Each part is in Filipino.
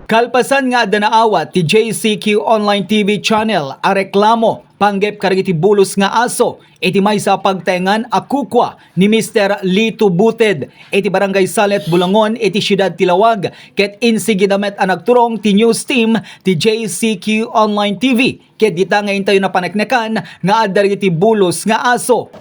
Kalpasan nga danaawat ti JCQ Online TV channel a reklamo panggep karigiti bulos nga aso iti may sa pagtaengan akukwa ni Mr. Lito Buted iti Barangay Salet Bulangon iti Siyudad Tilawag ket insigidamet ang nagturong ti news team ti JCQ Online TV ket dita nga intayo na paneknekan nga adda iti bulos nga aso.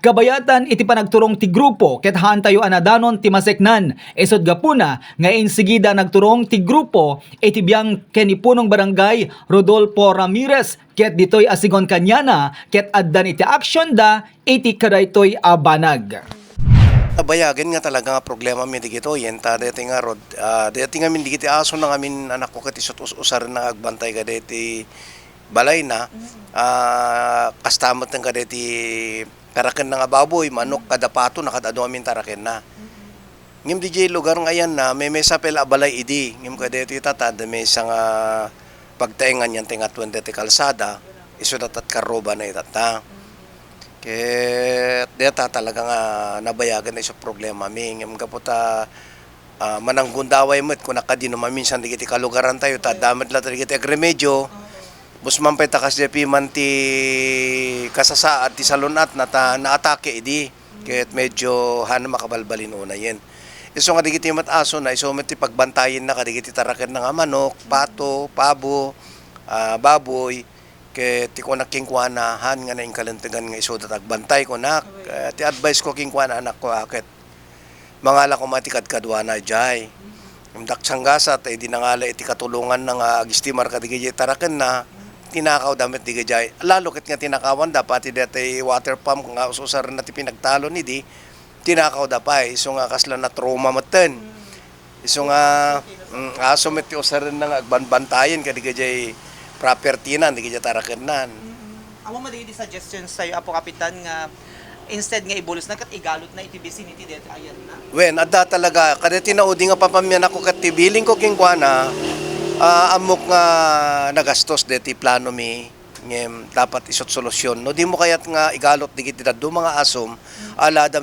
Kabayatan iti panagturong ti grupo ket hantayo anadanon ti maseknan. Esod gapuna nga insigida nagturong ti grupo iti biyang kenipunong barangay Rodolfo Ramirez ket ditoy asigon kanyana ket addan iti aksyon da iti kadaytoy abanag. Abayagan nga talaga nga problema mi digito yenta deti nga rod deti nga min digiti aso na ngamin anak ko ket isut usar na agbantay ka deti balay na kastamot ng kadeti taraken na nga baboy manok kada pato nakadado amin taraken na ngim DJ lugar ngayon na may mesa pel abalay idi ngim kadeti tatad may isang pagtaengan yan tinga 20 ti kalsada isudat at karoba na itata ket deta talaga nga nabayagan na iso problema mi ngim kaputa mananggundaway met kun nakadino maminsan digiti kalugaran tayo ta damet la digiti agremedyo busman pay takas jepi man ti kasasaad ti salunat na naatake idi ket medyo hana makabalbalin una yen iso nga digiti mataso na iso met ti pagbantayin na kadigiti taraken nga manok pato pabo baboy ket ti ko nakingkuana han nga naing kalentegan nga iso tagbantay ko nak ti advice ko kingkuana anak ko aket mangala ko matikad kadwana jay imdak sanggasa tay di nangala iti katulungan ng agistimar kadigiti taraken na tinakaw damit di gajay lalo ket nga tinakawan dapat ti dati water pump nga ususar na ti pinagtalo ni di tinakaw dapay iso nga kasla na trauma maten iso nga aso met ti usar na agbanbantayen kadi gajay property nan di gajay tarakenan amo mo di suggestions sayo apo kapitan nga instead nga ibulos na kat igalot na iti vicinity dito ayan na wen adda talaga kadeti naudi nga papamyan ako ket ti billing ko kingkuana amok nga nagastos deti plano mi ngem dapat isot solusyon no di mo kayat nga igalot digiti dadto mga asom ala dam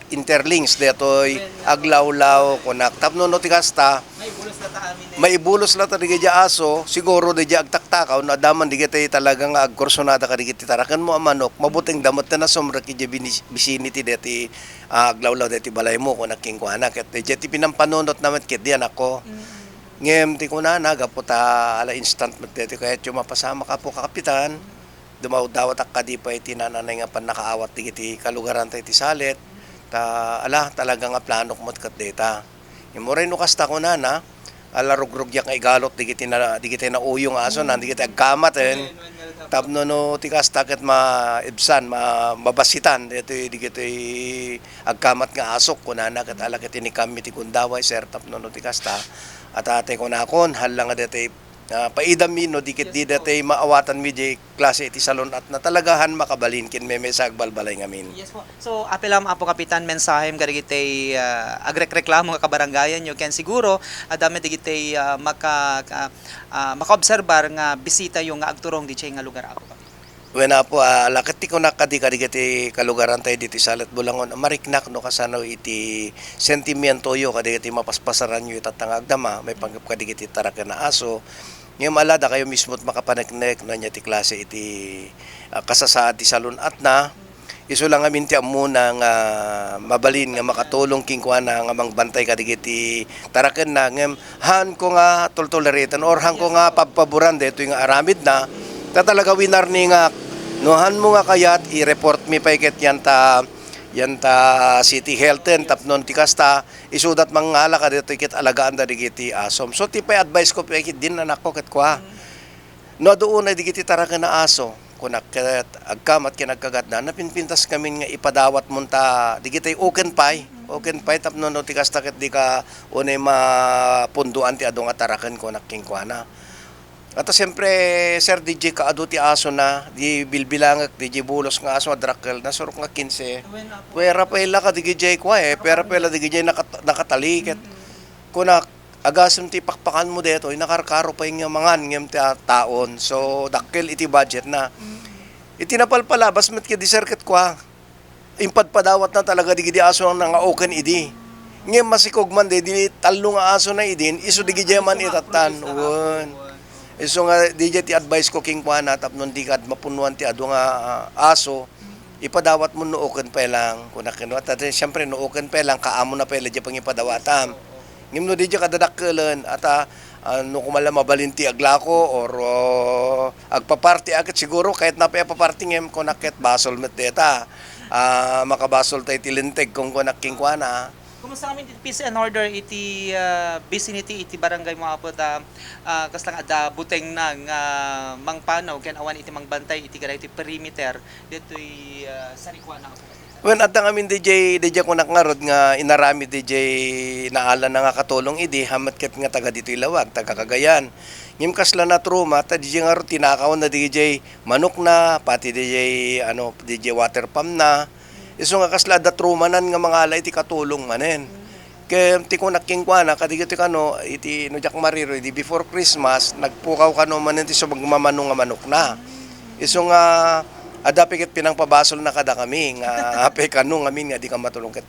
interlinks detoy aglawlaw kunak tapno no ti kasta maibulos la ta digiti aso siguro digiti agtaktakaw na daman digiti talagang agkorsonada ka digiti tarakan mo manok mabuting damot na sumra ki vicinity deti aglawlaw deti balay mo kunak kingkuana ket digiti pinampanunot naman ket diyan ako ngem ti kuna nagaputa ala instant magdete kaya mapasama ka po kapitan dumaw-dawat ak kadipa iti nananay nga panakaawat digiti kalugaran tayo ti Salet ta ala talaga nga plano kumot kat deta imo rin kasta ko na ala rugrug yak igalot digiti na uyong aso nan digiti agkamaten tapno no ti kasta ket maibsan mabasitan dito digiti agkamat nga asok kunana ket ala ket ni kami ti kundaway sir tapno no ti kasta at ate ko na akon halang nga dati paidam mi no dikit di dati maawatan mi di klase iti salon at na talagahan makabalin kin may mesag balbalay ngamin. Yes po. So apelam apo kapitan mensahem kadagiti agreklamo nga kabarangayan nyo ken siguro adami digiti makaobserbar nga bisita yung nga agturong di nga lugar apo kapitan. Wena po lakati ko nakadi kalugaran tayo diti Salet Bulangon mariknak no kasano iti sentimiento yo kadigiti mapaspasaran yo itatangag dama may panggap kadigiti taraken na aso ngem alada kayo mismo't makapaneknek no nya ti klase iti kasasaad ti salon at na iso lang amin ti amuna nga mabalin nga makatulong kingkuana nga mangbantay kadigiti taraken na ngem han ko nga toltoleretan or han ko nga pagpaboran deto nga aramid na talaga winar ni nga nohan mo nga kayat i-report mi pa iket yan ta city health tapnon ti kasta isudat mangala ka dito iket alagaan da digiti asom so ti pa advice ko pa iket din anak ko ket kwa No doon ay digiti tarakan na aso kunak agkamat kinagkagat na napinpintas kami nga ipadawat munta digitay oken pie tapno no tikas takit di ka unay mapunduan ti adu nga tarakan kunak kingkwana. At siyempre, Sir DJ kaado ti aso na, di bilbilangak, DJ bulos nga aso, drakkel na surok nga 15. Pwera pa ila ka di gijay kwa pwera pa ila di gijay nakataliket. Kunak, agasam ti pakpakan mo deto, nakarkaro pa yung mangan ngem ti taon. So, dakkel iti budget na. Iti napalpalabas met ki di circuit kwa. Impad padawat na talaga di gidi aso nga oken idi. Ngem masikog man di talo nga aso na idin, iso di gijay man itatan. So nga DJ ti advice ko king kuana tapnon di kad mapunuan ti adu nga aso ipadawat mo nooken pa lang kuna kinwa ta syempre nooken pa lang kaamo na pala di pang ipadawatam ngimno di kadadakkelan ata no kumala mabalinti aglako or agpaparty agit siguro kahit na pa paparty ngem kunaket basol met deta makabasol tay tilinteg kung kunak king kuana. Kumusta kami peace and order iti vicinity iti barangay mo apod kaslang ada buteng nang mangpanaw ken awan iti mangbantay iti garay iti perimeter ditoy sarikwa na. When at ang amin DJ ko nakangarod nga inarami DJ naala na nga katulong idi hamat ket nga taga dito ilawag taga Cagayan. Ngim kasla na truma ta DJ nga tinakaw na DJ manok na pati DJ DJ water pump na. Iso nga kasla da trumanan nga mga alay ti katulong manen. Kaya ti ko nakingkwana kadigiti kano iti no jak mariro di before Christmas nagpukaw kano manen ti so magmamano nga manok na. Iso nga adapikit pinang pabasol na kada kami nga ape kano ngamin nga di ka matulong ket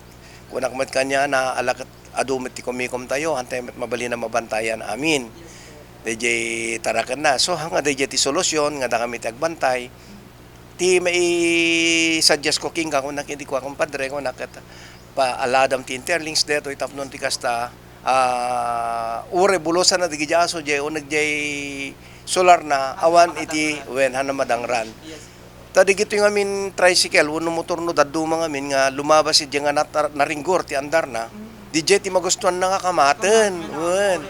kunak met kanya na alakat adumit ti kumikom tayo antay met mabali na mabantayan amin. DJ taraken na. So hanga DJ ti solusyon nga da kami ti agbantay. Ti may suggest ko king kung nakindi ko akong padre ko nakat pa aladam ti interlinks deto itapnon ti kasta ure bulosan na digija aso jay o nagjay solar na awan iti wen hana madangran. Tadi gito yung amin tricycle uno motor no daddu mga amin nga lumabas si nga naringgor ti andar na DJ ti magustuhan na nga kamaten wen.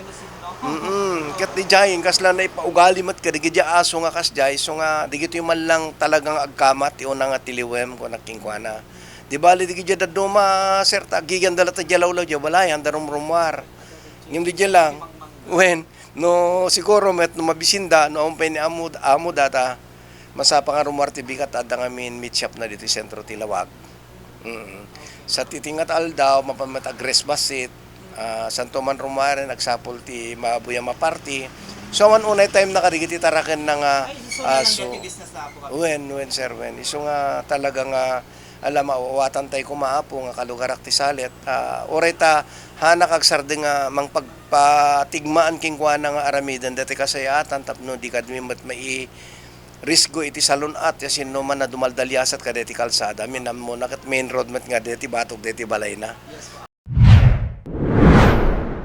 Ket di jay kasla na ipaugali mat ka digidya aso nga kasjay so nga digito yung man lang talagang agkamat ti una nga tiliwem ko nakingkwana. Di bali digidya daduma sir ta gigan dala ta jalawlaw jo balay andarom rumwar. Ngim di lang wen no siguro met no mabisinda no umpay ni amo data masapa nga rumwar ti bigat adda ngamin meat shop na dito sentro Tilawag. Sa titingat aldaw mapamat agres basit Santo Man Romare nagsapol ti mabuya maparty. So man unay time nakadigiti taraken na nga aso. Wen sir wen. Iso nga talaga nga alam mawatan tay kumaapo nga kalugarak ti salet. Oray ta hana kag sarde nga mangpagpatigmaan king kuana nga aramidan dati kasayatan tapno di kadmi mat mai risgo iti salon at yasin no man na dumaldalyasat kadeti kalsada min mo nakat main road met nga deti batok deti balay na.